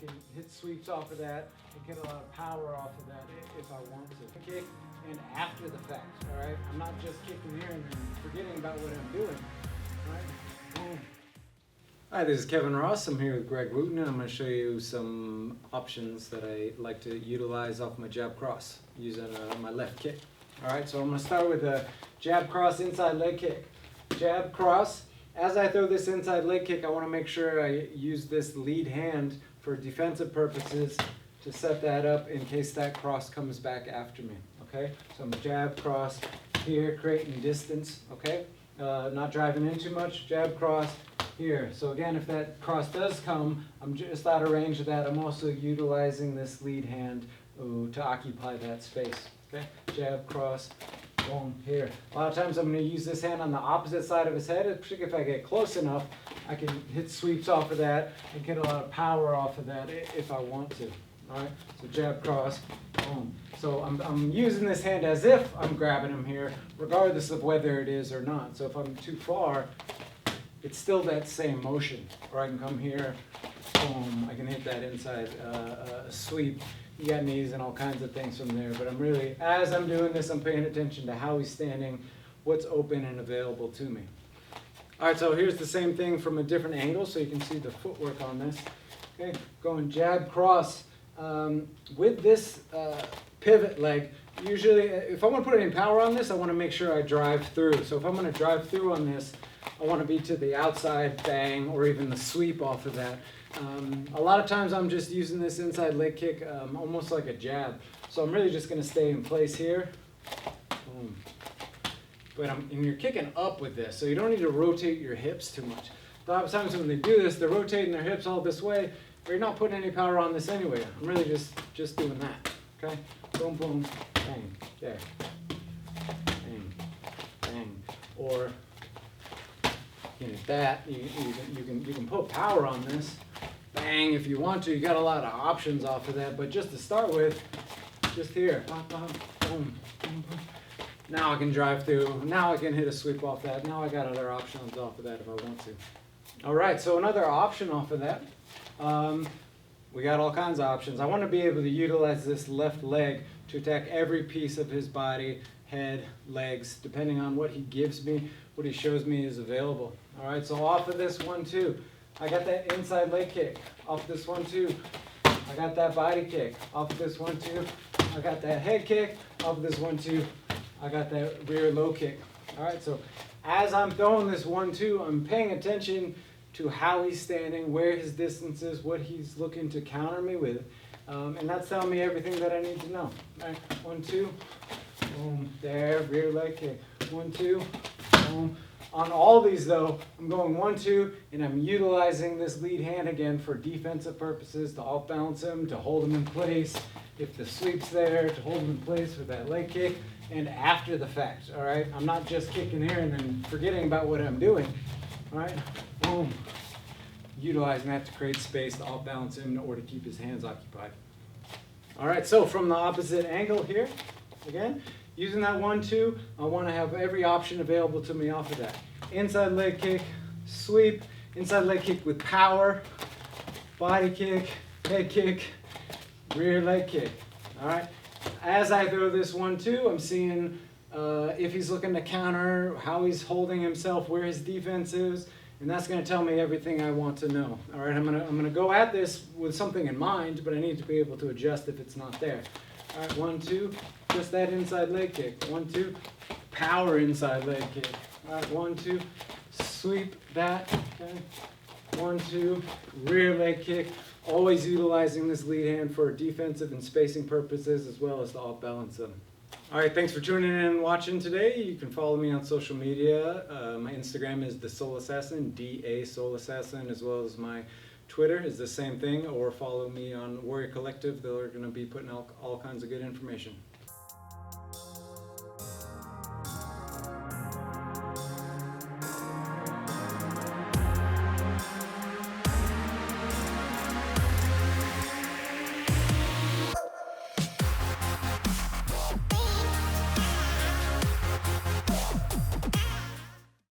can hit sweeps off of that and get a lot of power off of that if I want to. Kick and after the fact, all right? I'm not just kicking here and then forgetting about what I'm doing, all right? Boom. Hi, this is Kevin Ross. I'm here with Greg Wooten, and I'm going to show you some options that I like to utilize off my jab cross using my left kick. All right, so I'm going to start with a jab cross inside leg kick. Jab cross. As I throw this inside leg kick, I want to make sure I use this lead hand for defensive purposes to set that up in case that cross comes back after me. Okay, so I'm a jab cross here, creating distance. Okay, not driving in too much. Jab cross here. So again, if that cross does come, I'm just out of range of that. I'm also utilizing this lead hand to occupy that space. Okay, jab cross. Boom, here. A lot of times I'm going to use this hand on the opposite side of his head, particularly if I get close enough. I can hit sweeps off of that and get a lot of power off of that if I want to. All right, so jab cross, boom. So I'm using this hand as if I'm grabbing him here, regardless of whether it is or not. So if I'm too far, it's still that same motion. Or I can come here, boom, I can hit that inside sweep. You got knees and all kinds of things from there, but I'm really, as I'm doing this, I'm paying attention to how he's standing, what's open and available to me. All right, so here's the same thing from a different angle, so you can see the footwork on this. Okay, going jab cross. With this pivot leg, usually, if I want to put any power on this, I want to make sure I drive through. So if I'm going to drive through on this, I want to be to the outside bang or even the sweep off of that. A lot of times I'm just using this inside leg kick almost like a jab. So I'm really just going to stay in place here. Boom. But and you're kicking up with this, so you don't need to rotate your hips too much. A lot of times when they do this, they're rotating their hips all this way, but you're not putting any power on this anyway. I'm really just doing that. Okay? Boom, boom, bang, there. Bang, bang. Or that, you can put power on this. Bang, if you want to. You got a lot of options off of that, but just to start with, just here. Boom, boom, boom. Now I can drive through. Now I can hit a sweep off that. Now I got other options off of that if I want to. All right, so another option off of that. We got all kinds of options. I want to be able to utilize this left leg to attack every piece of his body, head, legs, depending on what he gives me, what he shows me is available. All right, so off of this 1-2, I got that inside leg kick. Off this 1-2, I got that body kick. Off of this 1-2, I got that head kick. Off of this 1-2, I got that rear low kick. All right, so as I'm throwing this 1-2, I'm paying attention to how he's standing, where his distance is, what he's looking to counter me with. And that's telling me everything that I need to know. All right, 1-2, boom, there, rear leg kick. 1-2, boom. On all these though, I'm going 1-2, and I'm utilizing this lead hand again for defensive purposes, to off balance him, to hold him in place. If the sweep's there, to hold him in place with that leg kick, and after the fact, all right? I'm not just kicking here and then forgetting about what I'm doing, all right? Boom. Utilizing that to create space to off balance him or to keep his hands occupied. All right, so from the opposite angle here, again, using that 1-2, I want to have every option available to me off of that. Inside leg kick, sweep, inside leg kick with power, body kick, head kick, rear leg kick. All right. As I throw this 1-2, I'm seeing if he's looking to counter, how he's holding himself, where his defense is, and that's going to tell me everything I want to know. All right, I'm gonna go at this with something in mind, but I need to be able to adjust if it's not there. All right, 1-2, just that inside leg kick. 1-2, power inside leg kick. All right, 1-2, sweep that. Okay. 1-2, rear leg kick. Always utilizing this lead hand for defensive and spacing purposes as well as to off balance them. All right, thanks for tuning in and watching today. You can follow me on social media. My Instagram is The Soul Assassin, D-A Soul Assassin, as well as my Twitter is the same thing, or follow me on Warrior Collective. They're going to be putting out all kinds of good information.